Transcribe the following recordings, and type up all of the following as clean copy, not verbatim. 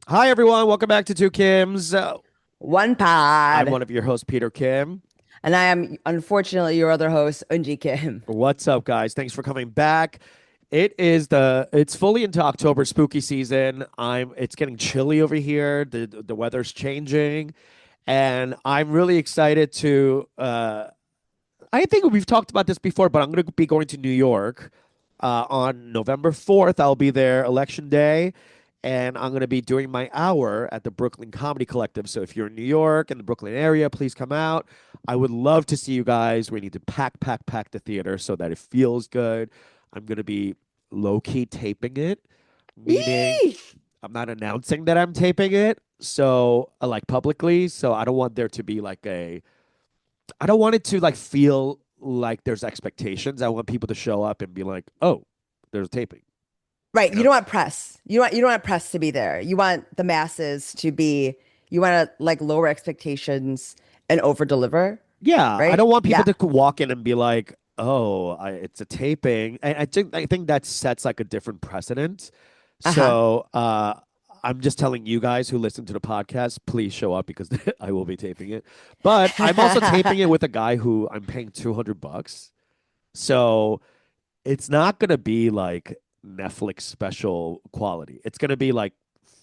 Hi, everyone. Welcome back to Two Kims. One I'm pod. one of your hosts, Peter Kim. And I am unfortunately your other host, Unji Kim. What's up, guys? Thanks for coming back. It's fully into October spooky season. It's getting chilly over here. The weather's changing, and I'm really excited to I think we've talked about this before, but I'm going to be going to New York on November 4th. I'll be there election day, and I'm going to be doing my hour at the Brooklyn Comedy Collective. So if you're in New York and the Brooklyn area, please come out. I would love to see you guys. We need to pack the theater so that it feels good. I'm going to be low key taping it, meaning Yee! I'm not announcing that I'm taping it. So, like publicly. So I don't want there to be I don't want it to like feel like there's expectations. I want people to show up and be like, "Oh, there's a taping." Right. You You know? don't want press. You don't want press to be there. You want the masses to be, you want to like lower expectations and over deliver. Yeah, I Right? don't want people Yeah. to walk in and be like, "Oh, it's a taping." And I think that sets like a different precedent. Uh-huh. So, I'm just telling you guys who listen to the podcast, please show up because I will be taping it. But I'm also taping it with a guy who I'm paying $200. So it's not gonna be like Netflix special quality. It's gonna be like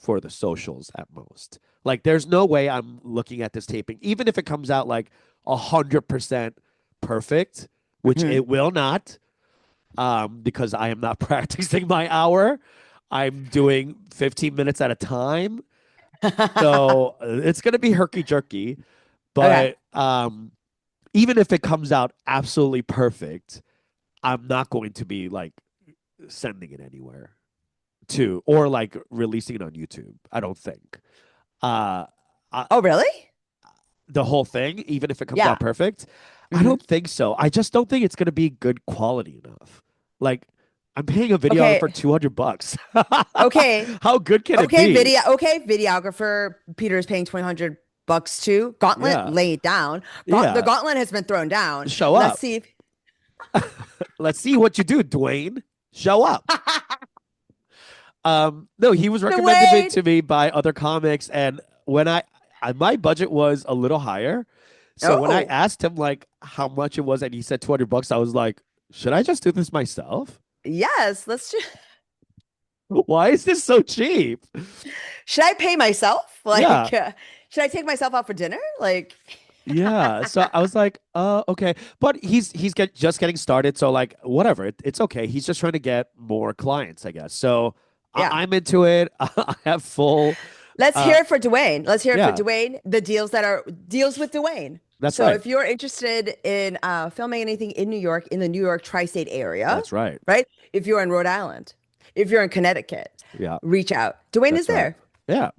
for the socials at most. Like, there's no way I'm looking at this taping, even if it comes out like 100% perfect, which Mhm. it will not, because I am not practicing my hour. I'm doing 15 minutes at a time, so it's gonna be herky jerky. Okay. But even if it comes out absolutely perfect, I'm not going to be like sending it anywhere to or like releasing it on YouTube. I don't think. Uh, I, Oh, really? the whole thing, even if it comes Yeah. out perfect, I Hmm. don't think so. I just don't think it's gonna be good quality enough. Like, I'm paying a videographer for Okay. $200. Okay. How good can it Okay, be? video. Okay, videographer. Peter is paying 200 bucks too. Gauntlet, Yeah, lay it down. The yeah. gauntlet has been thrown down. Show Let's up. see if Let's see what you do, Dwayne. Show up. No, he was recommended it Dwayne. to me by other comics, and when my budget was a little higher, so when I Oh, asked him like how much it was, and he said $200, I was like, should I just do this myself? yes. Let's just. Why is this so cheap? Should I pay myself? Yeah, Should I take myself out for dinner? Like, yeah. So I was like, okay, but just getting started, so like whatever, it's okay. He's just trying to get more clients, I guess. So yeah. I'm into it. I have full, Let's uh, hear it for Dwayne. Let's hear it for yeah, Dwayne. The deals that are deals with Dwayne. that's So right. if you're interested in filming anything in New York, in the New York tri-state area, That's right. right? If you're in Rhode Island, if you're in Connecticut, Yeah. reach out. Dwayne is That's right. there. Yeah.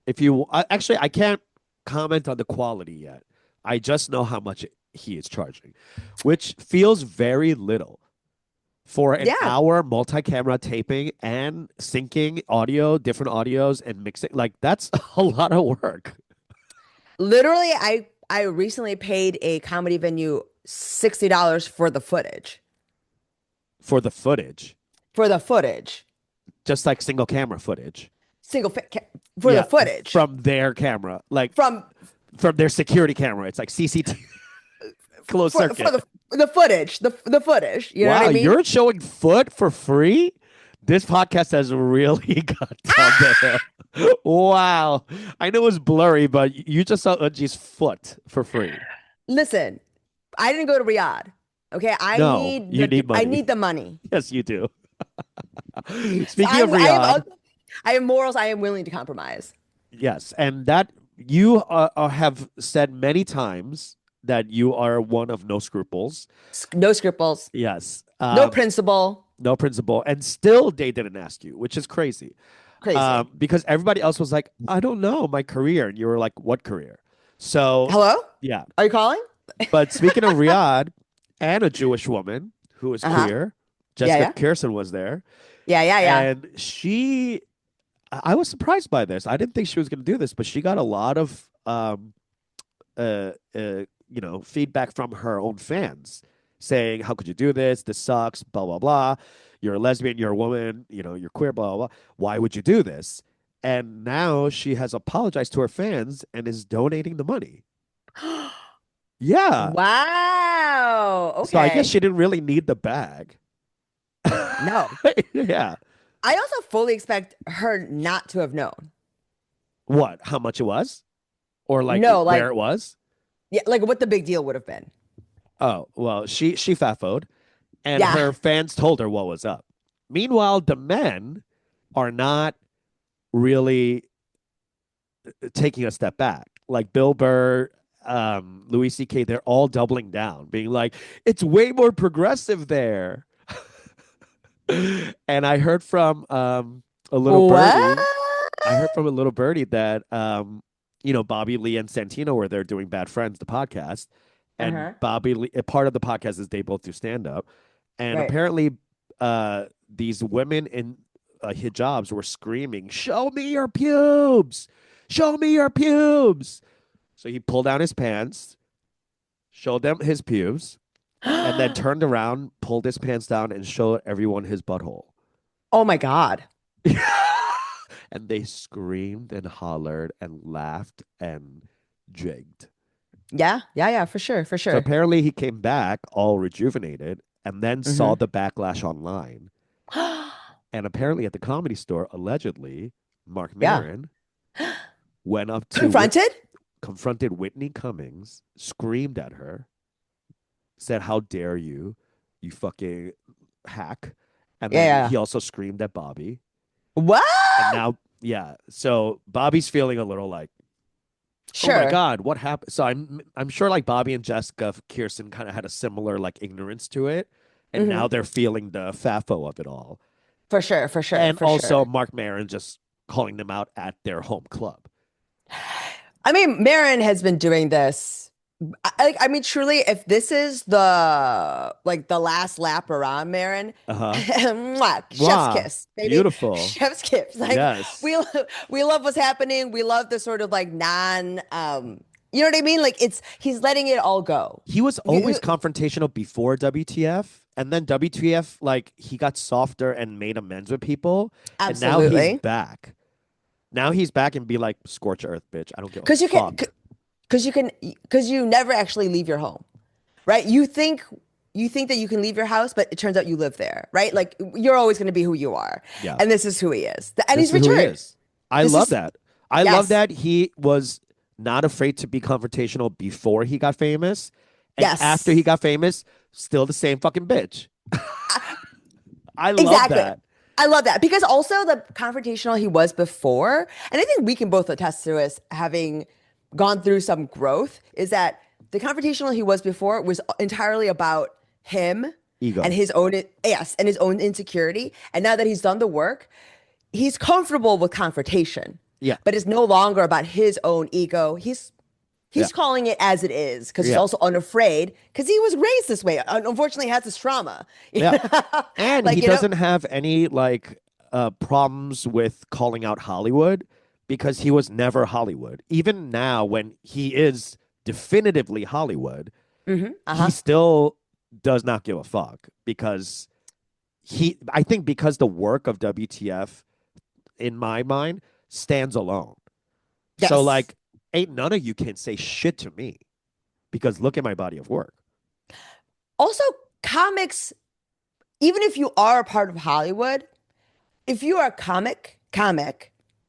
If you actually, I can't comment on the quality yet. I just know how much he is charging, which feels very little for an Yeah. hour multi-camera taping and syncing audio, different audios and mixing. Like, that's a lot of work Literally, I recently paid a comedy venue $60 for the footage. for the footage, For the footage. just like single camera footage. Single fa ca- for the Yeah, footage from their camera, like from from their security camera. It's like CCTV closed for circuit. the footage, the footage. You know what I Wow, mean? you're showing foot for free? This podcast has really got down the hill. Wow. I know it was blurry, but you just saw Unji's foot for free. Listen, I didn't go to Riyadh. Okay, No, you need I money. need the money. Yes, you do. So Speaking of Riyadh, I have morals. I am willing to compromise. yes, and that you have said many times that you are one of no scruples. No scruples, Yes. no principle. No principle, and still they didn't ask you, which is crazy. Crazy. Because everybody else was like, I don't know my career, and you were like, what career? So, Hello? yeah. Are you calling? But speaking of Riyadh and a Jewish woman who is Uh-huh. queer, Yeah, Jessica yeah. Kirsten was there, Yeah, yeah, yeah. and I was surprised by this. I didn't think she was going to do this, but she got a lot of feedback from her own fans saying, "How could you do this? This sucks." Blah blah blah. You're a lesbian. You're a woman. You're queer. Blah blah blah. Why would you do this? And now she has apologized to her fans and is donating the money. Yeah. Wow. So I guess Okay. she didn't really need the bag. No. Yeah. I also fully expect her not to have known. What? How much it was? Or like No, where like, it was? yeah, like what the big deal would have been. Oh, well, she fafoed and Yeah. her fans told her what was up. Meanwhile, the men are not really taking a step back. Like Bill Burr, Louis C.K., they're all doubling down, being like, it's way more progressive there. And I heard from a little birdie. What? I heard from a little birdie that Bobby Lee and Santino were there doing Bad Friends, the podcast, and Uh-huh. Bobby Lee. Part of the podcast is they both do stand up, and Right. apparently, these women in hijabs were screaming, "Show me your pubes! Show me your pubes!" So he pulled down his pants, showed them his pubes, and then turned around, pulled his pants down, and showed everyone his butthole. Oh my God. And they screamed and hollered and laughed and jigged. Yeah. Yeah. Yeah. For sure. For So sure. apparently he came back all rejuvenated and then saw Hmm. the backlash online. And apparently at the Comedy Store, allegedly, Mark Yeah. Maron went up to Confronted? confronted Whitney Cummings, screamed at her, said, "How dare you, you fucking hack." And Yeah. then Yeah. he also screamed at Bobby. What? And now, yeah. So Bobby's feeling a little like, oh my Sure. God, what happened? So I'm sure like Bobby and Jessica Kirsten kind of had a similar like ignorance to it. And now Hmm. they're feeling the FAFO of it all. For sure. For sure. And For also sure. Mark Maron just calling them out at their home club. I mean, Marin has been doing this. I mean, truly, if this is the last lap around Marin, Uh-huh. mwah, chef's Wow. kiss, baby, Beautiful. chef's kiss. Like Yes. we love what's happening. We love the sort of like you know what I mean? Like he's letting it all go. He was You always confrontational before WTF. And then WTF, like he got softer and made amends with people. And now he's absolutely, back. Now he's back and be like, scorch earth, bitch. I don't give a because you can, fuck. because you never actually leave your home, right? You think that you can leave your house, but it turns out you live there, right? Like you're always going to be who you are, Yeah. and this is who he is, and This he's is who he returned. is. I This love is that. I love yes, that he was not afraid to be confrontational before he got famous. And after he yes, got famous, still the same fucking bitch. I love exactly. that. I love that because also the confrontational he was before, and I think we can both attest to us having gone through some growth, is that the confrontational he was before was entirely about him and Ego. his own yes and his own insecurity. And now that he's done the work, he's comfortable with confrontation, Yeah. but it's no longer about his own ego. Yeah. He's calling it as it is because he's Yeah. also unafraid because he was raised this way. Unfortunately, has this trauma. Yeah. And he Like, you know, doesn't have any like problems with calling out Hollywood because he was never Hollywood. Even now, when he is definitively Hollywood, he uh-huh. still does not give a fuck because I think because the work of WTF in my mind stands alone. So Yes. like ain't none of you can say shit to me because look at my body of work. Also, comics, even if you are a part of Hollywood, if you are a comic,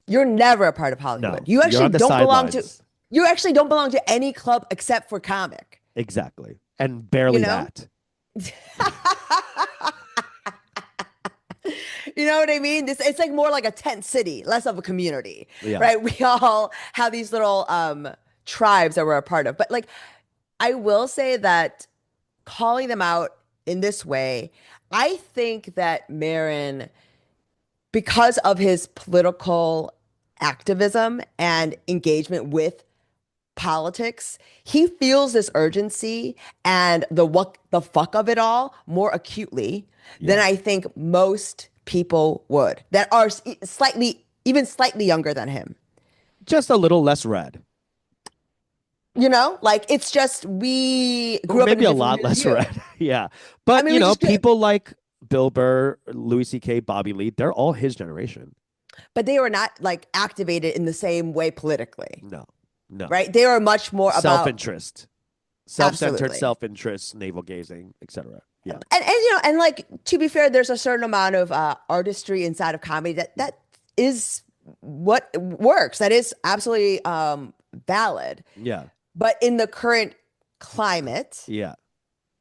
you're never a part of Hollywood. No, you're on the sidelines. You actually don't belong to any club except for comic, Exactly. And you barely know? that. You know what I mean? It's like more like a tent city, less of a community, Yeah. right? We all have these little tribes that we're a part of. But like I will say that calling them out in this way, I think that Marin, because of his political activism and engagement with politics, he feels this urgency and the what the fuck of it all more acutely than Yeah. I think most people would that are slightly, even slightly younger than him. Just a little less red. You know, like it's just we Or grew up in a maybe a different lot less milieu. red. Yeah. I But, mean, we just people like Bill Burr, Louis C.K., Bobby Lee, they're all his generation. but they were not like activated in the same way politically, No, no. right? They were much more about Self-interest, self-centered absolutely. self-interest, navel gazing, etc. Yeah, And and like to be fair, there's a certain amount of artistry inside of comedy that is what works. That is absolutely valid. yeah, But in the current climate, yeah,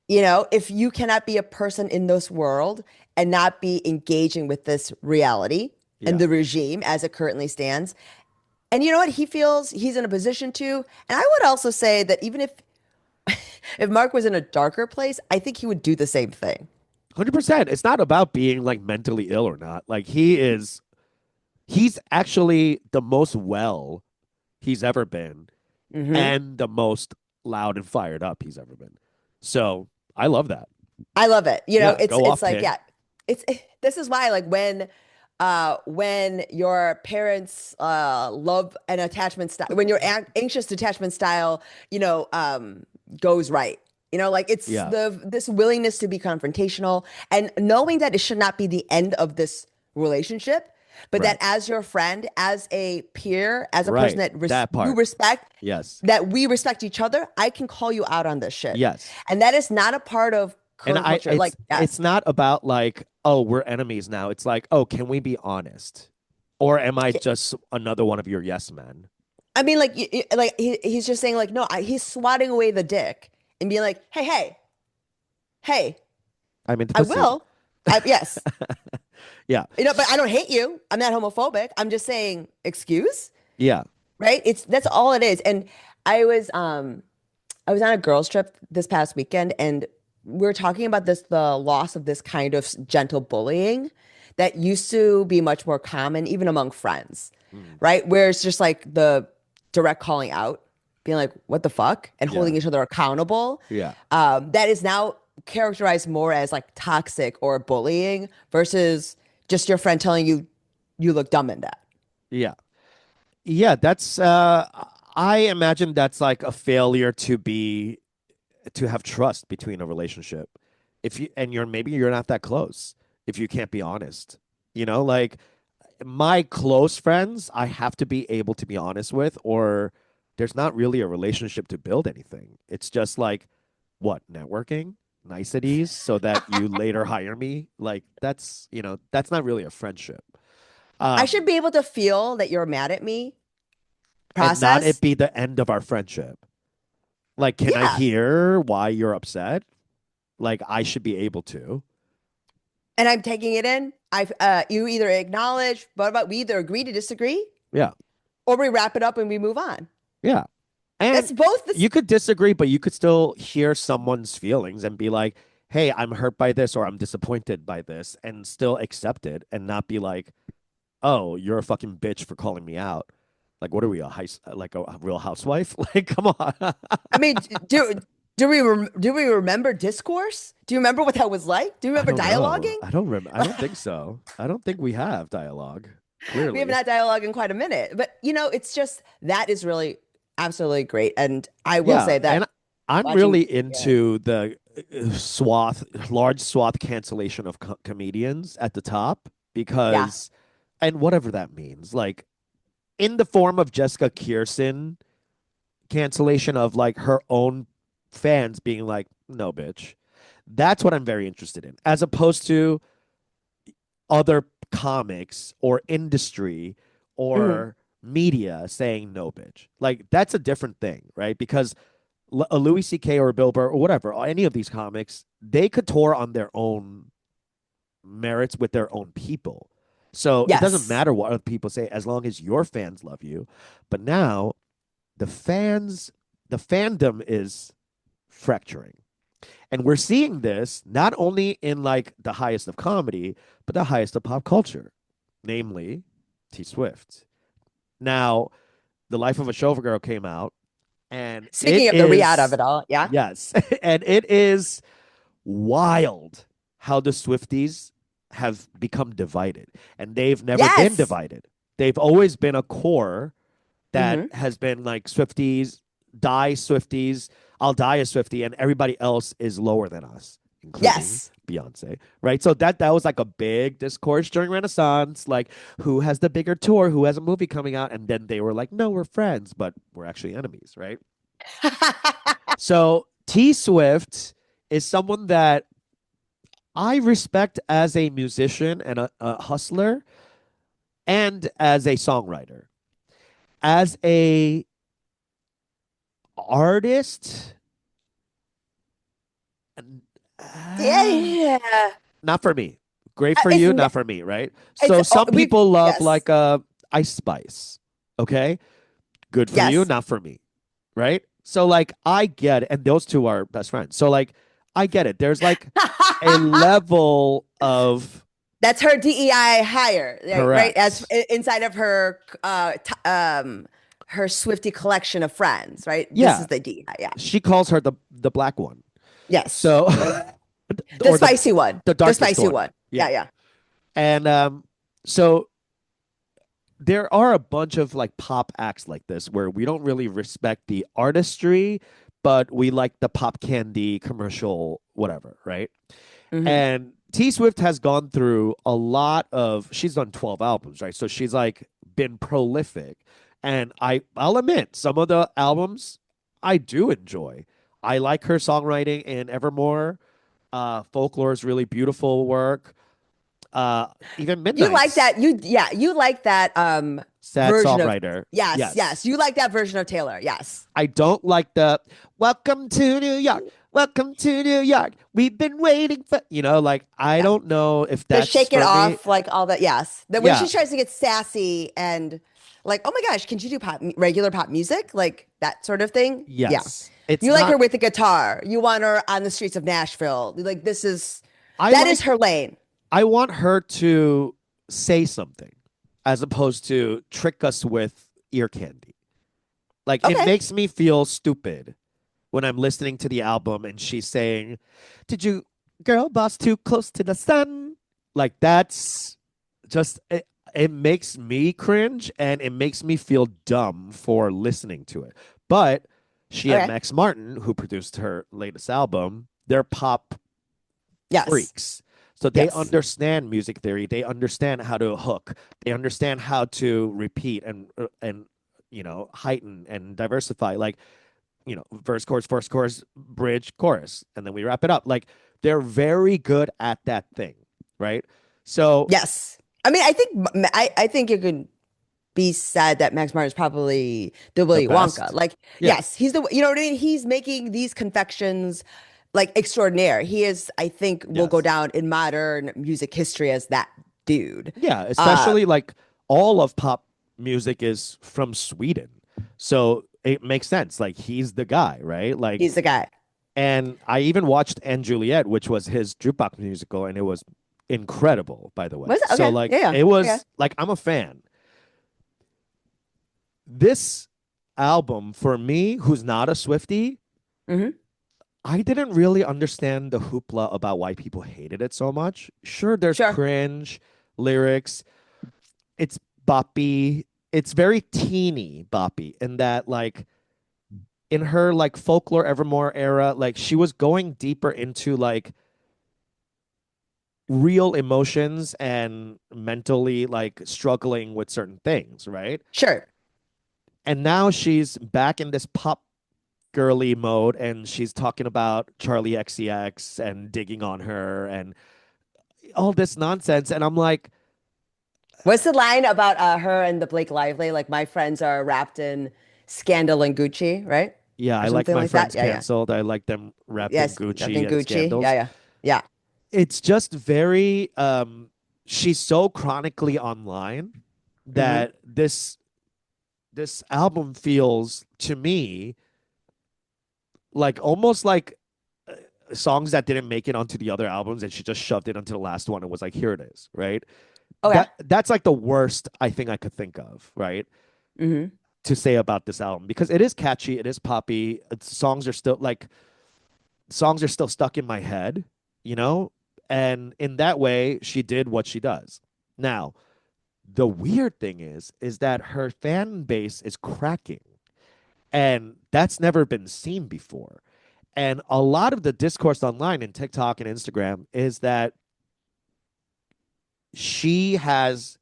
if you cannot be a person in this world and not be engaging with this reality and yeah. the regime as it currently stands, and you know what? He feels he's in a position to. And I would also say that even if Mark was in a darker place, I think he would do the same thing. 100%. It's not about being like mentally ill or not. Like he's actually the most well he's ever been Hmm. and the most loud and fired up he's ever been. So I love that. I love it. Yeah, It's go it's off, like King. yeah, this is why like when your parents love an attachment style, when your anxious attachment style, goes right. Like it's Yeah, the this willingness to be confrontational and knowing that it should not be the end of this relationship, but that right, as your friend, as a peer, as a person right. that That you part. respect, Yes, that we respect each other, I can call you out on this shit. yes. And that is not a part of And current I, culture. Like, it's yes. not about like, oh, we're enemies now. It's like, oh, can we be honest, or am I just another one of your yes men? I mean, like, like he's just saying, like, no, he's swatting away the dick and being like, hey, hey, hey, I'm into I pussy. will. Yes. Yeah, But I don't hate you. I'm not homophobic. I'm just saying, excuse, yeah. right? That's all it is. And I was, um, I was on a girls' trip this past weekend, and we were talking about the loss of this kind of gentle bullying that used to be much more common, even among friends, Mm. right? Where it's just like the direct calling out, being like, what the fuck? And Yeah, holding each other accountable. yeah, That is now characterized more as like toxic or bullying versus just your friend telling you you look dumb in that. yeah. Yeah, that's I imagine that's like a failure to have trust between a relationship. If you and you're maybe you're not that close if you can't be honest. Like my close friends, I have to be able to be honest with, or there's not really a relationship to build anything. It's just like what, networking, niceties so that you later hire me. Like that's not really a friendship. I should Um be able to feel that you're mad at me, and not it process. be the end of our friendship. Like, can I Yeah. hear why you're upset? Like, I should be able to. And I'm taking it in. You either acknowledge, but about we either agree to disagree, Yeah. or we wrap it up and we move on. Yeah. And That's both this. you could disagree, but you could still hear someone's feelings and be like, hey, I'm hurt by this or I'm disappointed by this and still accept it and not be like, oh, you're a fucking bitch for calling me out. Like, what are we, like a real housewife? Like, come on. I mean, do we remember discourse? Do you remember what that was like? Do you I remember don't know. dialoguing? I don't remember. I don't think so. I don't think we have dialogue, We haven't clearly. had dialogue in quite a minute, but it's just that is really absolutely great. And I will Yeah, say that and I'm watching, really yeah, into the large swath cancellation of comedians at the top yeah, because, and whatever that means, like in the form of Jessica Kirson cancellation of like her own fans being like, no, bitch. That's what I'm very interested in, as opposed to other comics or industry mhm, or media saying no, bitch. Like that's a different thing, right? Because a Louis C.K. or a Bill Burr or whatever, or any of these comics, they could tour on their own merits with their own people. So it doesn't yes, matter what other people say as long as your fans love you. But now the fans, the fandom is fracturing. And we're seeing this not only in like the highest of comedy, but the highest of pop culture, namely T Swift. Now, The Life of a Showgirl came out, and it speaking of the re-out of is, it all, yeah, yes, and it is wild how the Swifties have become divided. And they've never been yes, divided. They've always been a core that hmm, has been like Swifties, die Swifties, I'll die a Swiftie, and everybody else is lower than us. including Yes. Beyonce, right? So that was like a big discourse during Renaissance, like who has the bigger tour, who has a movie coming out, and then they were like, no, we're friends, but we're actually enemies, right? So T Swift is someone that I respect as a musician and a hustler and as a songwriter. As a artist, Yeah, uh, yeah. not for me. Great for It's you, not for me, right? it's So some we people love yes. like Ice Spice. Okay, good for you, Yes. not for me, right? So like I get it, and those two are best friends. So like I get it. There's like a level of That's her DEI hire, right? As correct. inside of her her Swifty collection of friends, right? This Yeah, is the DEI, yeah. she calls her the black one. Yes. So The or spicy one. the The darkest spicy one. one. Yeah, Yeah. yeah. And so there are a bunch of like pop acts like this where we don't really respect the artistry, but we like the pop candy commercial, whatever, right? Hmm. And T Swift has gone through a lot of, she's done 12 albums, right? So she's like been prolific. And I'll admit, some of the albums I do enjoy. I like her songwriting in Evermore. Folklore is really beautiful work. Uh, Even You like Midnight's that? You like that sad version of songwriter. yes, yes. Yes. You like that version of Taylor. Yes. I don't like the welcome to New York. Welcome to New York. We've been waiting for, like, I Yeah. don't know if To that's shake it for me. off, like all that. Yes. That when Yeah. she tries to get sassy and like, oh my gosh, can you do regular pop music? Like that sort of thing. Yeah. Yes. It's You like her not, with the guitar. You want her on the streets of Nashville. Like I that is like, her lane. I want her to say something as opposed to trick us with ear candy. Like, it Okay. makes me feel stupid when I'm listening to the album and she's saying, did you, girl boss too close to the sun? Like, that's just, it makes me cringe and it makes me feel dumb for listening to it. But she and Okay. Max Martin, who produced her latest album, they're pop Yes. freaks. So they Yes. understand music theory. They understand how to hook. They understand how to repeat and heighten and diversify. Like verse, chorus, first chorus, bridge, chorus, and then we wrap it up. Like they're very good at that thing, right? So Yes. I mean, I think it could be said that Max Martin is probably the the Willy Wonka. best, Like, yeah, yes, he's the, you know what I mean? He's making these confections like extraordinaire. He is, I think, will go yes, down in modern music history as that dude. yeah. Uh, Especially like all of pop music is from Sweden, so it makes sense. Like he's the guy, right? Like, he's the guy. and I even watched And Juliet, which was his jukebox musical, and it was incredible, by the way. Was it? So Okay. like Yeah, yeah. it Okay. was like I'm a fan. This album for me, who's not a Swifty, Hmm. I didn't really understand the hoopla about why people hated it so much. Sure, there's Sure. cringe lyrics. It's boppy. It's very teeny boppy in that like in her like folklore evermore era, like she was going deeper into like real emotions and mentally like struggling with certain things, right? Sure. And now she's back in this pop girly mode and she's talking about Charlie XCX and digging on her and all this nonsense. And I'm like, What's the line about her and the Blake Lively? Like, my friends are wrapped in scandal and Gucci, right? yeah, Or I like something my like that. friends Yeah, yeah. canceled. I like them wrapped in Yes, wrapped in Gucci and Gucci. Yeah, scandals. yeah. Yeah. It's just very she's so chronically online Hmm. that this album feels to me like almost like songs that didn't make it onto the other albums and she just shoved it onto the last one and was like, here it is, right? Okay. That's like the worst I think I could think of, right? Hmm. To say about this album because it is catchy, it is poppy. Songs are still like songs are still stuck in my head, you know? And in that way, she did what she does. Now, the weird thing is that her fan base is cracking. And that's never been seen before. And a lot of the discourse online in TikTok and Instagram is that she has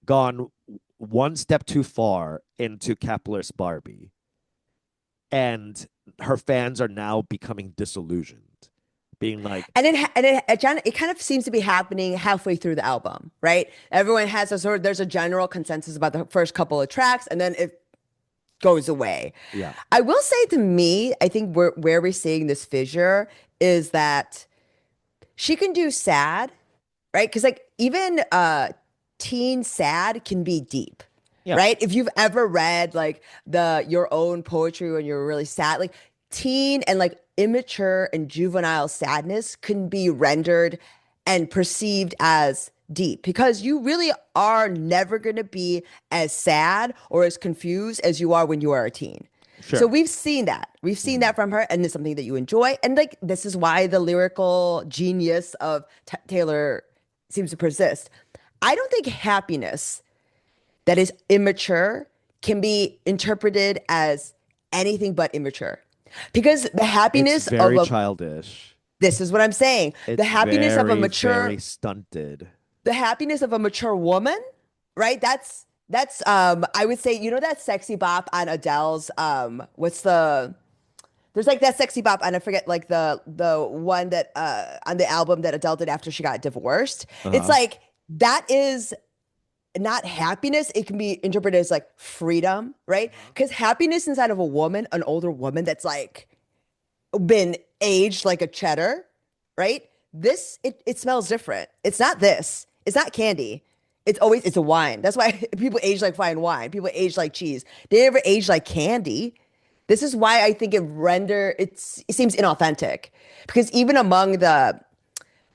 gone one step too far into capitalist Barbie, and her fans are now becoming disillusioned, being like, It kind of seems to be happening halfway through the album, right? Everyone has a there's a general consensus about the first couple of tracks, and then it goes away. yeah, I will say, to me, I think where we're seeing this fissure is that she can do sad, right? Because like even teen sad can be deep, yeah, right? If you've ever read like the your own poetry when you're really sad, like teen and like immature and juvenile sadness can be rendered and perceived as deep because you really are never going to be as sad or as confused as you are when you are a teen. So sure. we've seen that. We've seen Mhm. that from her, and it's something that you enjoy. And like this is why the lyrical genius of Taylor seems to persist. I don't think happiness that is immature can be interpreted as anything but immature. Because the It's happiness of very a childish. this is what I'm saying. It's very, very stunted. The happiness of a mature woman, right? That's I would say, you know that sexy bop on Adele's what's the there's like that sexy bop and I forget like the one that on the album that Adele did after she got divorced. It's Uh-huh. like that is not happiness. It can be interpreted as like freedom, right? Because happiness inside of a woman, an older woman that's like been aged like a cheddar, right? It smells different. It's not this. It's not candy. It's a wine. That's why people age like fine wine. People age like cheese. They never age like candy. This is why I think it seems inauthentic because even among the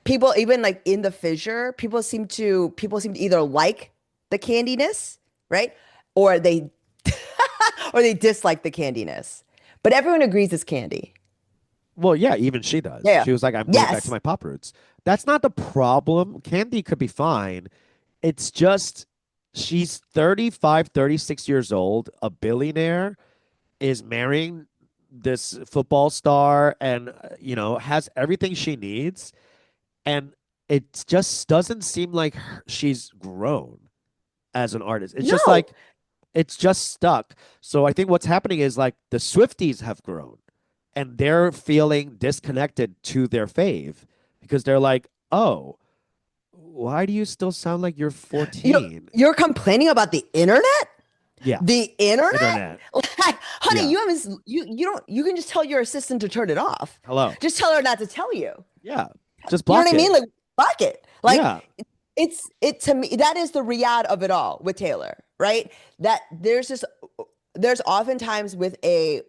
people, even like in the fissure, people seem to either like the candiness, right? Or they or they dislike the candiness. But everyone agrees it's candy. Well, yeah, even she does. Yeah. She was like, I'm going back to Yes. my pop roots. That's not the problem. Candy could be fine. It's just she's 35, 36 years old, a billionaire, is marrying this football star and, has everything she needs. And it just doesn't seem like she's grown as an artist. It's just No. like, it's just stuck. So I think what's happening is like the Swifties have grown and they're feeling disconnected to their fave because they're like, oh, why do you still sound like you're You 14? you're complaining about the internet? Yeah, The internet? internet. Like, honey, Yeah. you don't you can just tell your assistant to turn it off. Hello. Just tell her not to tell you. Yeah. Just You know what block I mean? it. Like fuck it. Like Yeah. it to me that is the riyadh of it all with Taylor, right? That there's oftentimes with a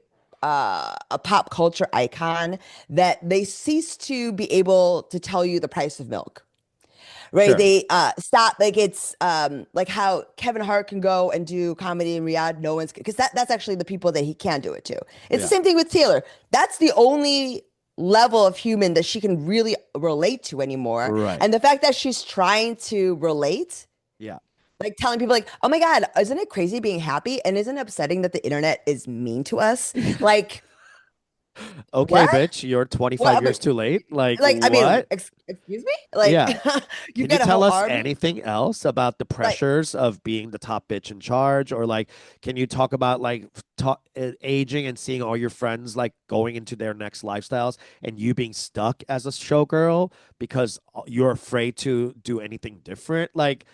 pop culture icon that they cease to be able to tell you the price of milk. Right? Sure. They stop like it's like how Kevin Hart can go and do comedy in Riyadh, no one's because that's actually the people that he can do it to. It's the Yeah. same thing with Taylor. That's the only level of human that she can really relate to anymore. Right. And the fact that she's trying to relate, Yeah. like telling people like, "Oh my God, isn't it crazy being happy? And isn't it upsetting that the internet is mean to us?" Like, Okay, what? bitch, you're 25 Well, years too late. Like, I mean, what? excuse me? Like, Yeah. you Can you get a tell whole us army? anything else about the Like, pressures of being the top bitch in charge? Or like, can you talk about like aging and seeing all your friends like going into their next lifestyles and you being stuck as a showgirl because you're afraid to do anything different? Like,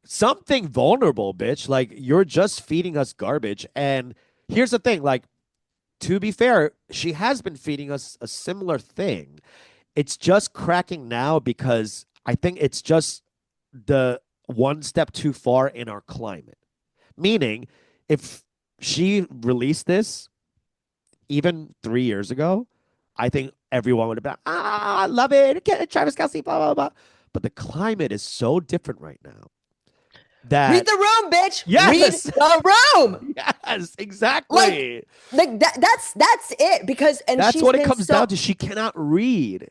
something vulnerable, bitch. Like, you're just feeding us garbage. And here's the thing, like, to be fair, she has been feeding us a similar thing. It's just cracking now because I think it's just the one step too far in our climate. Meaning, if she released this even 3 years ago, I think everyone would have been, I love it. Get Travis Kelsey, blah, blah, blah. But the climate is so different right now read that, the room, bitch. Read yes, the room. yes, Like, exactly. that's it. Because and That's she's what it been comes so down to. She cannot read.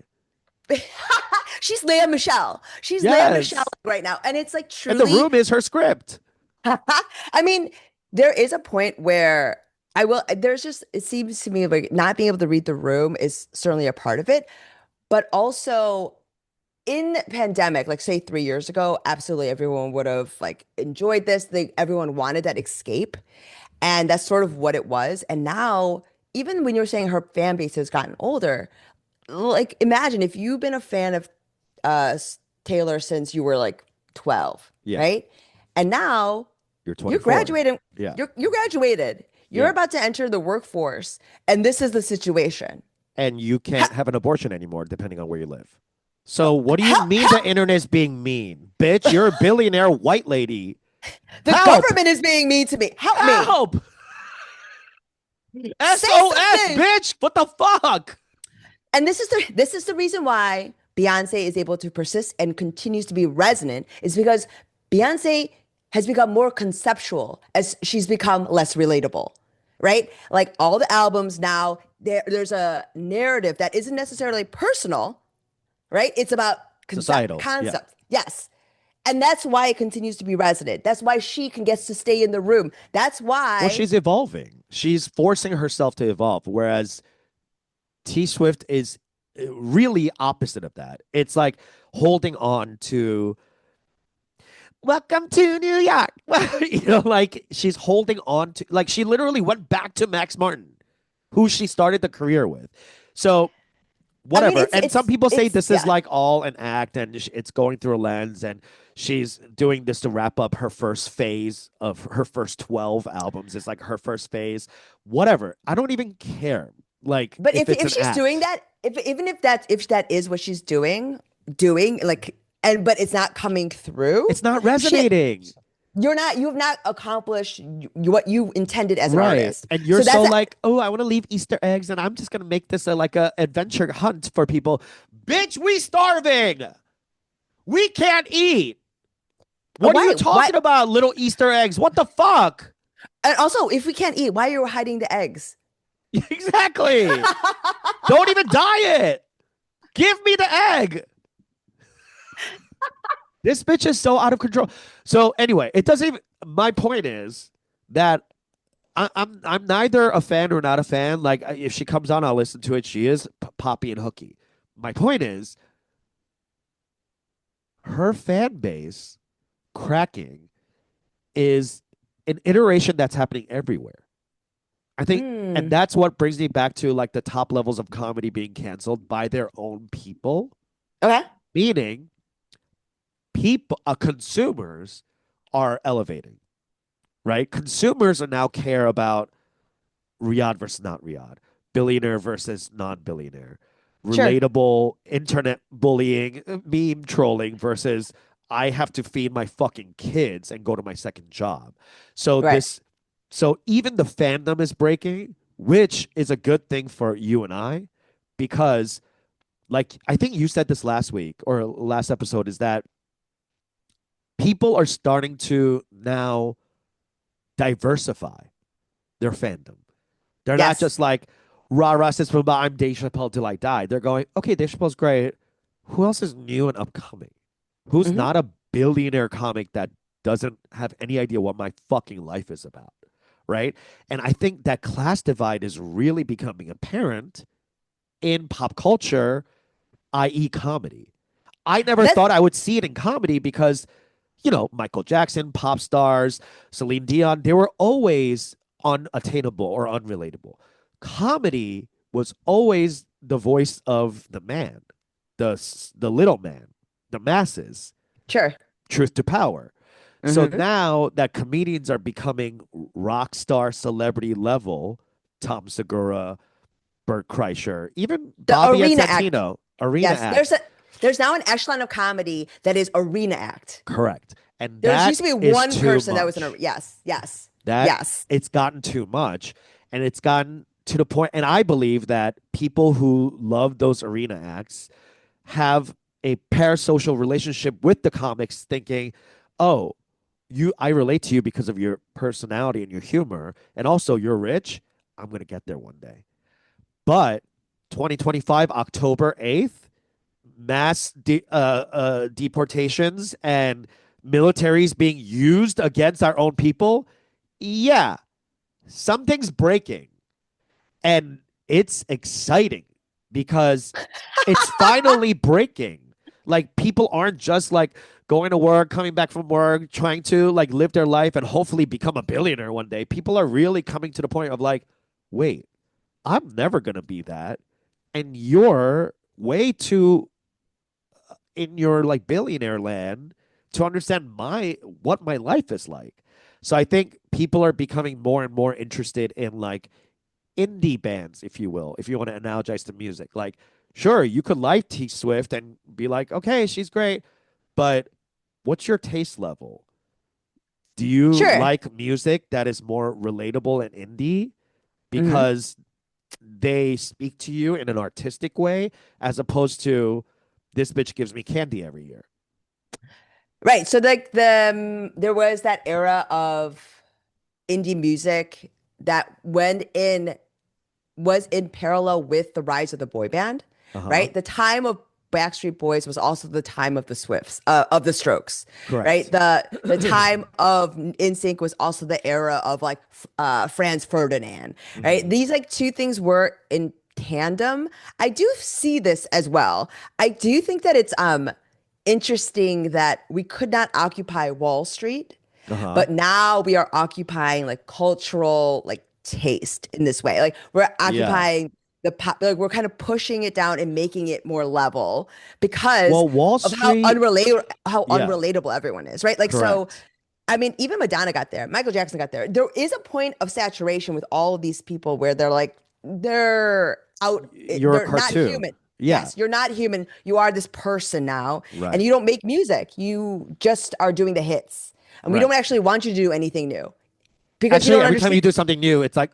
she's Leah Michelle. She's Leah Michelle Yes. right now. And it's like And the truly, room is her script. I mean, there is a point where I will. There's just, it seems to me like not being able to read the room is certainly a part of it, but also in pandemic, like say 3 years ago, absolutely everyone would have like enjoyed this. Everyone wanted that escape, and that's sort of what it was. And now, even when you're saying her fan base has gotten older, like imagine if you've been a fan of uh Taylor since you were like 12, Yeah, right? And now you're you're 24. graduating, Yeah, you graduated. You're yeah. about to enter the workforce, and this is the situation. And you Ha can't have an abortion anymore, depending on where you live. So, what do you help, mean the help! internet is being mean? Bitch, you're a billionaire white lady. The Help! government is being mean to me. Help me. Help! Say SOS, something. bitch! What the fuck? And this is the reason why Beyonce is able to persist and continues to be resonant is because Beyonce has become more conceptual as she's become less relatable, right? Like all the albums now, there's a narrative that isn't necessarily personal, right? It's about Societal. Yeah. concept. Yes. And that's why it continues to be resonant. That's why she can get to stay in the room. That's Well, why she's evolving. She's forcing herself to evolve, whereas T Swift is really opposite of that. It's like holding on to welcome to New York. Like she's holding on to, like, she literally went back to Max Martin, who she started the career with. So, I mean whatever. And some people say this is yeah. like all an act and it's going through a lens and she's doing this to wrap up her first phase of her first 12 albums. It's like her first phase. Whatever. I don't even care. Like, But if if it's if an she's doing act, that, if that is what she's doing like but it's not coming through, it's not she resonating. you have not accomplished what you intended as an Right. artist. And you're So so that's like, oh, I want to leave Easter eggs and I'm just going to make this like a adventure hunt for people. Bitch, we starving. We can't eat. What are you why talking about, little Easter eggs? What the fuck? and also if we can't eat, why are you hiding the eggs? Exactly. Don't even dye it. Give me the egg. This bitch is so out of control. So anyway, it doesn't even. My point is that I'm neither a fan or not a fan. Like if she comes on, I'll listen to it. She is poppy and hooky. My point is her fan base cracking is an iteration that's happening everywhere. I think, and Mm. that's what brings me back to like the top levels of comedy being canceled by their own people, Okay. meaning people, consumers are elevating, right? Consumers are now care about Riyadh versus not Riyadh, billionaire versus non-billionaire, Sure. relatable internet bullying, meme trolling versus I have to feed my fucking kids and go to my second job. So Right. this, so even the fandom is breaking, which is a good thing for you and I, because like I think you said this last week or last episode is that people are starting to now diversify their fandom. They're not Yes. just like rah rah says I'm Dave Chappelle till I die. They're going, okay, Dave Chappelle's great. Who else is new and upcoming? Who's Hmm. not a billionaire comic that doesn't have any idea what my fucking life is about? Right. And I think that class divide is really becoming apparent in pop culture, i.e., comedy. I never That's thought I would see it in comedy because, Michael Jackson, pop stars, Celine Dion, they were always unattainable or unrelatable. Comedy was always the voice of the man, the little man, the masses, sure. truth to power. So Hmm. now that comedians are becoming rock star celebrity level, Tom Segura, Bert Kreischer, even The Bobby and arena act. Santino, arena Yes, act, there's now an echelon of comedy that is arena act. correct. And There that used to be is one too person that was in a much. yes, yes, That yes. it's gotten too much and it's gotten to the point, and I believe that people who love those arena acts have a parasocial relationship with the comics thinking, oh, I relate to you because of your personality and your humor, and also you're rich. I'm going to get there one day. But 2025 October 8th, deportations and militaries being used against our own people, yeah, something's breaking, and it's exciting because it's finally breaking. Like people aren't just like going to work, coming back from work, trying to like live their life and hopefully become a billionaire one day. People are really coming to the point of like, wait, I'm never going to be that. And you're way too in your like billionaire land to understand my what my life is like. So I think people are becoming more and more interested in like indie bands, if you will, if you want to analogize to music. Like, sure, you could like T Swift and be like, okay, she's great, but what's your taste level? Do you Sure. like music that is more relatable and indie Hmm. because they speak to you in an artistic way as opposed to this bitch gives me candy every year? Right. So like there was that era of indie music that went in was in parallel with the rise of the boy band, Uh huh. right? The time of Backstreet Boys was also the time of the Swifts, of the Strokes, right? Correct. The time of NSYNC was also the era of like Franz Ferdinand, right? Hmm. These like two things were in tandem. I do see this as well. I do think that it's interesting that we could not occupy Wall Street, Uh huh. but now we are occupying like cultural like taste in this way. Like we're Yeah. occupying the pop, like we're kind of pushing it down and making it more level because Well, Wall of Street. how Yeah. unrelatable everyone is, right? Like so Correct. I mean, even Madonna got there, Michael Jackson got there. There is a point of saturation with all of these people where they're like, they're out, You're a they're not cartoon. human. Yeah. Yes, you're not human. You are this person now, and Right. you don't make music. You just are doing the hits. And we Right. don't actually want you to do anything new because you Actually, don't every time understand. you do something new, it's like,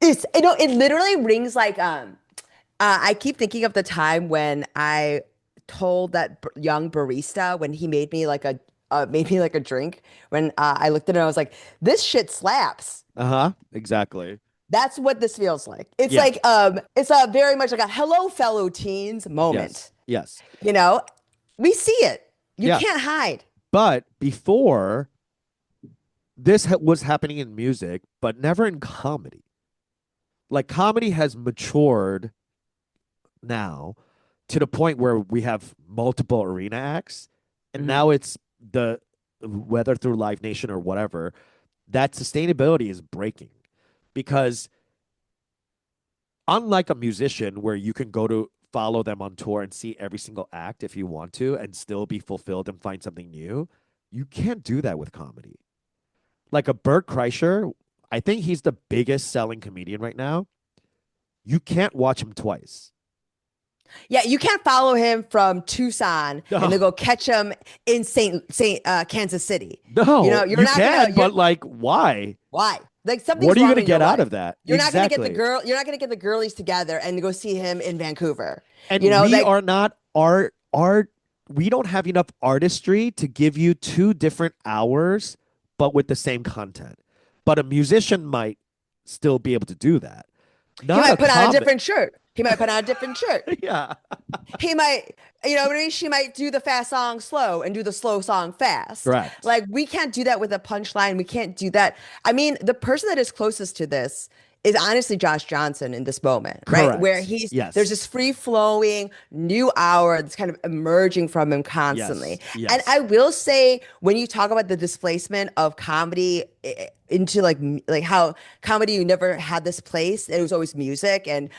It's, you know, it literally rings like, I keep thinking of the time when I told that young barista when he made me like a drink when I looked at it and I was like, this shit slaps. uh huh, exactly. That's what this feels like. It's Yeah. like it's a very much like a hello fellow teens Yes. moment. Yes. You know, we see it. You Yeah. can't hide. But before, this was happening in music, but never in comedy. Like, comedy has matured now to the point where we have multiple arena acts. And Hmm. now it's the, whether through Live Nation or whatever, that sustainability is breaking because unlike a musician where you can go to follow them on tour and see every single act if you want to and still be fulfilled and find something new, you can't do that with comedy. Like a Bert Kreischer, I think he's the biggest selling comedian right now. You can't watch him twice. Yeah, you can't follow him from Tucson and then No, go catch him in Saint Kansas City. You know, no, you're you not gonna. can, You're but like, why? why? Like What something's are you wrong gonna in your get out life. of that? You're not gonna get the Exactly. girl. You're not gonna get the girlies together and go see him in Vancouver. You And know, we like are not art. We don't have enough artistry to give you two different hours, but with the same content. But a musician might still be able to do that. he Not a might put on a comic. different shirt. He might put on a different shirt. Yeah. He might, you know what I mean? She might do the fast song slow and do the slow song fast. Correct. Like we can't do that with a punchline. We can't do that. I mean, the person that is closest to this is honestly Josh Johnson in this moment, right? Where Correct. there's Yes. this free flowing new hour that's kind of emerging from him constantly. Yes. And I Yes. will say, when you talk about the displacement of comedy into like how comedy you never had this place, it was always music and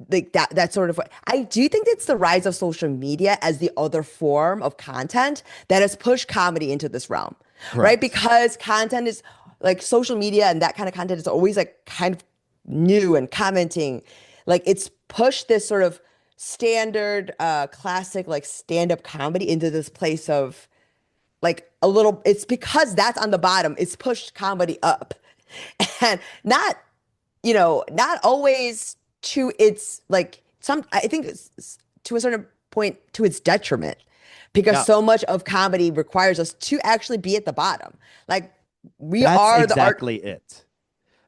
like that sort of way. I do think it's the rise of social media as the other form of content that has pushed comedy into this realm, right? Correct. Because content is like social media and that kind of content is always like kind of new and commenting. Like it's pushed this sort of standard classic like stand-up comedy into this place of like a little, it's because that's on the bottom, it's pushed comedy up. And not, you know, not always to its like some, I think to a certain point to its detriment because Yeah. so much of comedy requires us to actually be at the bottom. Like we That's are the art, exactly it. you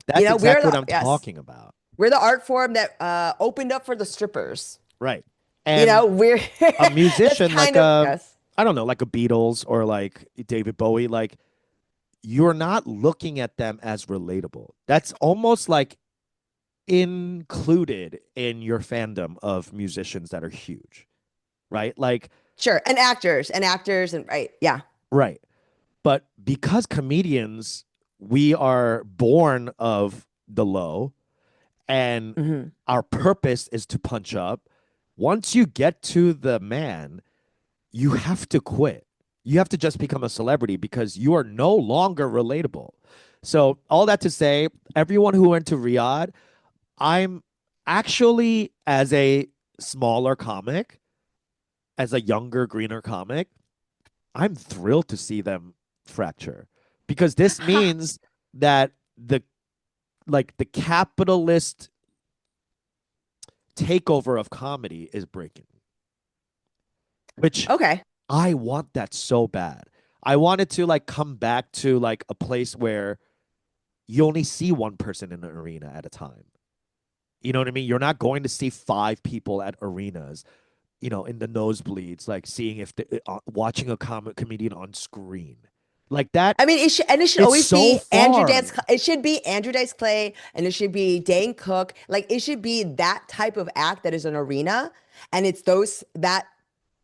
That's know, we're exactly what the, I'm yes, talking about. we're the art form that opened up for the strippers. Right. You know, And we're, a that's musician like kind of, a, yes. I don't know, like a Beatles or like David Bowie, like you're not looking at them as relatable. That's almost like included in your fandom of musicians that are huge, right? Like, Sure. And actors and right. Yeah. right. But because comedians, we are born of the low and Hmm. our purpose is to punch up. Once you get to the man, you have to quit. You have to just become a celebrity because you are no longer relatable. So, all that to say, everyone who went to Riyadh, I'm actually, as a smaller comic, as a younger, greener comic, I'm thrilled to see them fracture because this means that the capitalist takeover of comedy is breaking, which Okay. I want that so bad. I want it to like come back to like a place where you only see one person in an arena at a time. You know what I mean? You're not going to see five people at arenas, in the nosebleeds, like seeing if watching a comedian on screen like that. I mean, it should It's always so be Andrew Dice. far. It should be Andrew Dice Clay, and it should be Dane Cook. Like it should be that type of act that is an arena, and it's those that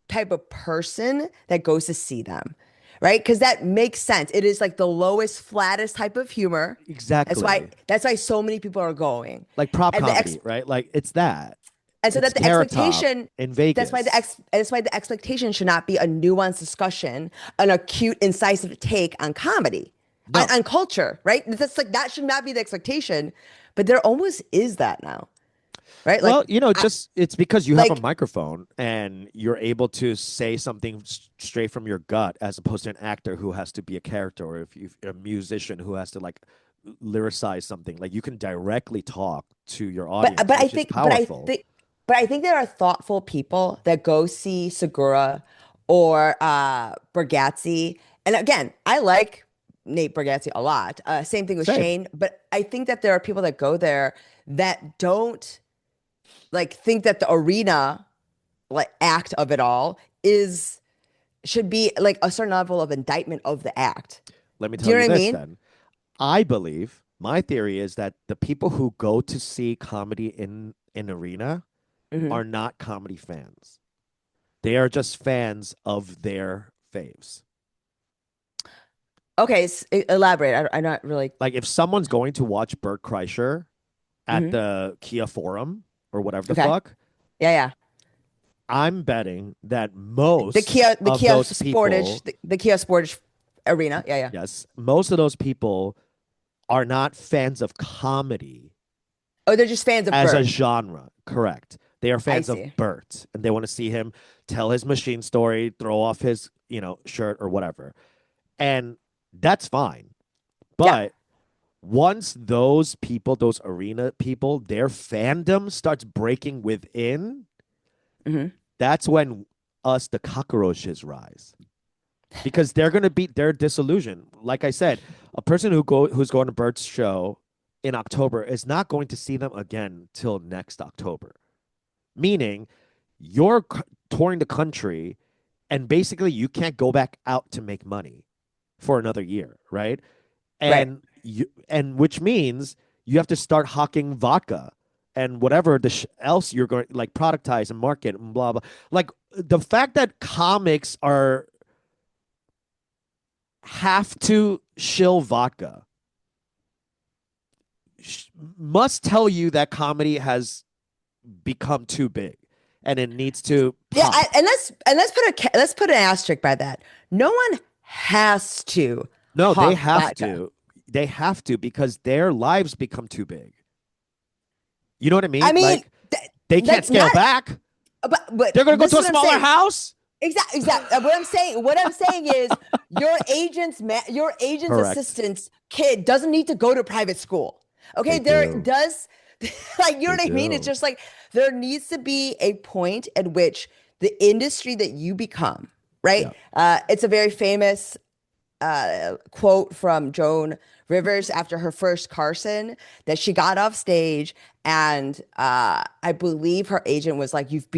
type of person that goes to see them, right? Because that makes sense. It is like the lowest, flattest type of humor. Exactly. That's why so many people are going, Like prop and the ex comedy, right? Like it's that. and so It's that the Carrot Top expectation in that's why Vegas. the expectation should not be a nuanced discussion, an acute, incisive take on comedy, No. on culture, right? That's like that should not be the expectation, but there almost is that now, right? Well, I, just it's because you have a like, microphone and you're able to say something straight from your gut, as opposed to an actor who has to be a character, or if you're a musician who has to like lyricize something. Like you can directly talk to your but audience, but I which is think but I powerful. think but I think there are thoughtful people that go see Segura or Bargatze. And again, I like Nate Bargatze a lot. Same thing with Same. Shane, but I think that there are people that go there that don't like think that the arena like act of it all is should be like a certain level of indictment of the act. Let me Do tell you know you what I this mean? then. I believe my theory is that the people who go to see comedy in an arena Hmm. are not comedy fans. They are just fans of their faves. Okay, elaborate. I'm not really. Like if someone's going to watch Bert Kreischer at Hmm. the Kia Forum or whatever the Okay. fuck, Yeah, yeah. I'm betting that most The of Kia those Sportage, people, the Kia Sportage arena. Yeah, yeah. yes, most of those people are not fans of comedy Oh, they're just fans of as a Bert. genre. Correct. They are I fans see. of Bert and they want to see him tell his machine story, throw off his, shirt or whatever. And that's fine. Yeah. But once those people, those arena people, their fandom starts breaking within, Hmm. that's when us, the cockroaches, rise. Because they're going to be, they're disillusioned. Like I said, a person who's going to Bert's show in October is not going to see them again till next October. Meaning, you're touring the country, and basically you can't go back out to make money for another year, right? Right. And which means you have to start hawking vodka and whatever else you're going like productize and market and blah blah. Like the fact that comics are have to shill vodka must tell you that comedy has become too big and it needs to Yeah, pop. and let's put an asterisk by that. No one has to No, they hawk have vodka. to. They have to because their lives become too big. You know what I I mean? mean, Like they can't that's scale not. back. But They're going to go this to is a what I'm smaller saying. house. Exactly. What I'm saying is your agent's Correct. assistant's kid doesn't need to go to private school. They Okay, there do. does like you know They what I mean? It's do. just like there needs to be a point at which the industry that you become, right? Yeah. It's a very famous quote from Joan Rivers after her first Carson that she got off stage and I believe her agent was like, you've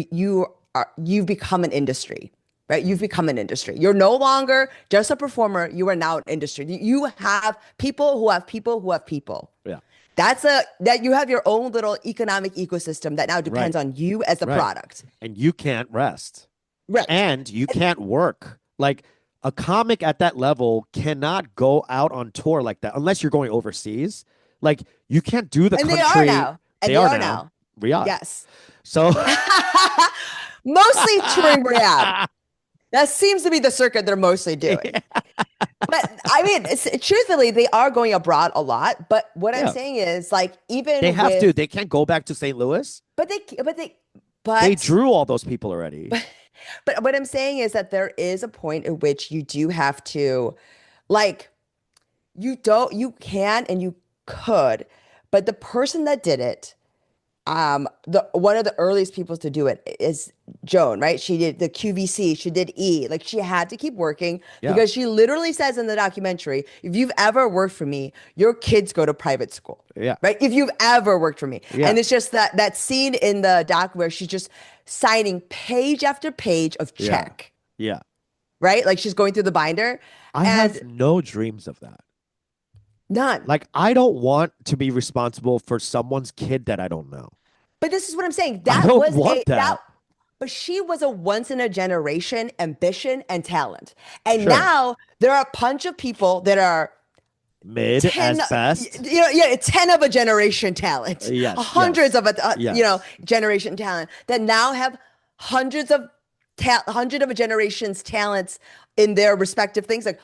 become an industry." right? You've become an industry. You're no longer just a performer. You are now an industry. You have people who have people who have people. Yeah. That you have your own little economic ecosystem that now Right. depends on you as the Right. product. And you can't rest. Right. And you can't work. Like a comic at that level cannot go out on tour like that unless you're going overseas. Like you can't do the And they are country. now. And They they are are now. now. Riyadh. Yes. So Mostly touring Riyadh. That seems to be the circuit they're mostly doing. But I mean, truthfully, they are going abroad a lot. But what I'm yeah, saying is, like, they even have to. with, They can't go back to St. Louis. but they, They but, drew all those people already. but what I'm saying is that there is a point at which you do have to, like, you can and you could, but the person that did it, the one of the earliest people to do it is Joan, right? She did the QVC, she did E. Like she had to keep working Yeah. because she literally says in the documentary, if you've ever worked for me, your kids go to private school. Yeah. Right? If you've ever worked for me. Yeah. And it's just that scene in the doc where she's just signing page after page of Yeah. check, Yeah. right? Like she's going through the binder I and have no dreams of that. none. Like I don't want to be responsible for someone's kid that I don't know. But this is what I'm saying. I don't want that. But she was a once in a generation ambition and talent. And Sure. now there are a bunch of people that are Mid 10, as best. yeah, 10 of a generation talent, Yes. hundreds Yes. of a, Yes. generation talent that now have hundreds of hundred of a generation's talents in their respective things. Like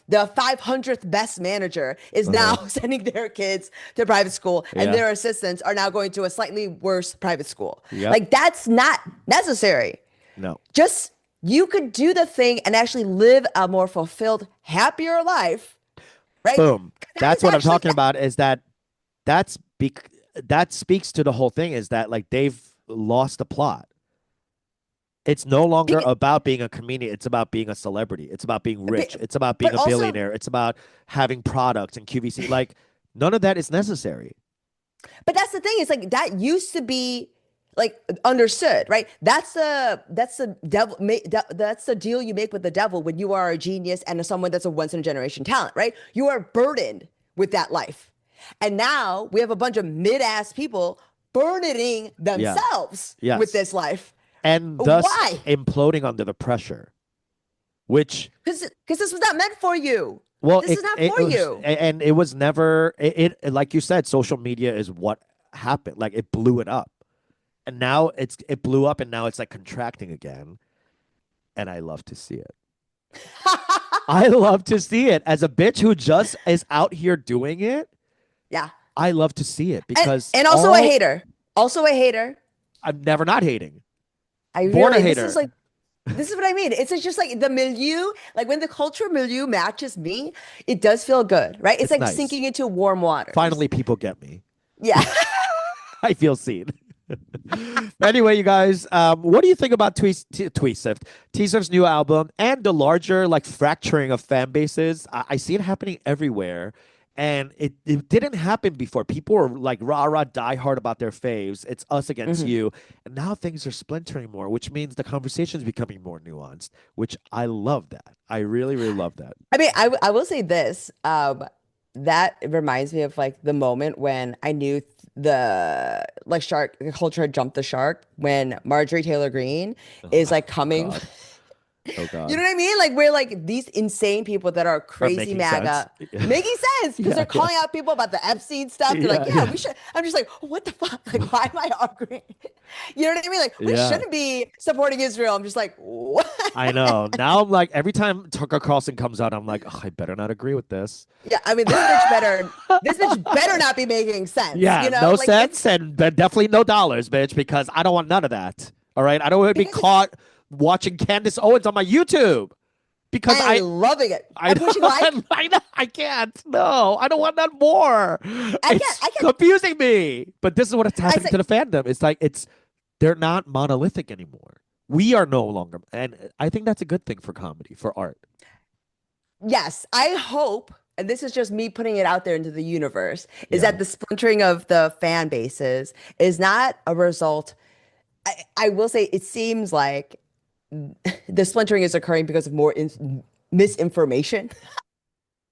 the 500th best manager is now Uh-huh. sending their kids to private school, and Yeah. their assistants are now going to a slightly worse private school. Yep. Like that's not necessary. No. Just you could do the thing and actually live a more fulfilled, happier life, right? Boom. That That's is what I'm actually talking about is that that's that speaks to the whole thing is that like they've lost the plot. It's no longer about being a comedian. It's about being a celebrity. It's about being rich. It's about being but a also, billionaire. It's about having products and QVC. Like none of that is necessary. but that's the thing. It's like that used to be like understood, right? That's the devil. That's the deal you make with the devil when you are a genius and someone that's a once in a generation talent, right? You are burdened with that life, and now we have a bunch of mid-ass people burdening Yeah. themselves with Yes. this life. And thus Why? imploding under the pressure, which Because this was not meant for you. well, This is not it for was, you. and it was never like you said, social media is what happened. Like it blew it up, and now it blew up, and now it's like contracting again, and I love to see it. I love to see it as a bitch who just is out here doing it. Yeah. I love to see it And, because and also a hater. Also a hater. I'm never not hating. I Born a really, hater. this is what I mean. It's just like the milieu, like when the culture milieu matches me, it does feel good, right? It's It's like nice. sinking into warm waters. Finally, people get me. Yeah. I feel seen. Anyway, you guys, what do you think about T-Swift's new album and the larger like fracturing of fan bases? I see it happening everywhere, and it didn't happen before. People were like rah rah die hard about their faves. It's us against Mhm. you, and now things are splintering more, which means the conversation is becoming more nuanced. Which I love that. I really really love that. I mean, I will say this. That reminds me of like the moment when I knew the like shark the culture had jumped the shark when Marjorie Taylor Greene is Oh like coming. God. Oh You know God. what I mean? Like we're like these insane people that are Are crazy making sense. MAGA, making sense because Yeah. they're calling out people about the Epstein stuff. They're like, Yeah. yeah, Yeah. we should. I'm just like, what the fuck? Like, why am I arguing? You know what I mean? Like, we Yeah. shouldn't be supporting Israel. I'm just like, what? I know. Now I'm like, every time Tucker Carlson comes out, I'm like, oh, I better not agree with this. Yeah, I mean, this bitch better not be making sense. Yeah, You know, no like it's sense and definitely no dollars, bitch, because I don't want none of that. All right. I don't want to be because it's, caught watching Candace Owens on my YouTube because and loving it I and pushing like. I know, I can't. No, I don't want none more. It's I can't. confusing me. But this is what it's I happening say to the fandom. It's like they're not monolithic anymore. We are no longer, and I think that's a good thing for comedy, for art. yes. I hope, and this is just me putting it out there into the universe, is Yeah. that the splintering of the fan bases is not a result. I will say it seems like the splintering is occurring because of more misinformation.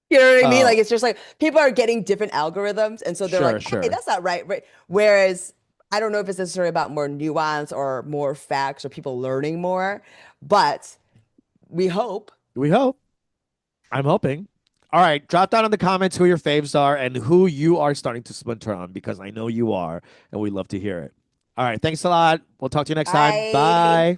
You know what I mean? Like Oh, it's just like people are getting different algorithms, and so they're sure, like, "Hey, sure. that's not right." Right? Whereas I don't know if it's necessarily about more nuance or more facts or people learning more, but we hope. We hope. I'm hoping. All right, drop down in the comments who your faves are and who you are starting to splinter on because I know you are, and we love to hear it. All right, thanks a lot. We'll talk to you next time. Bye. Bye.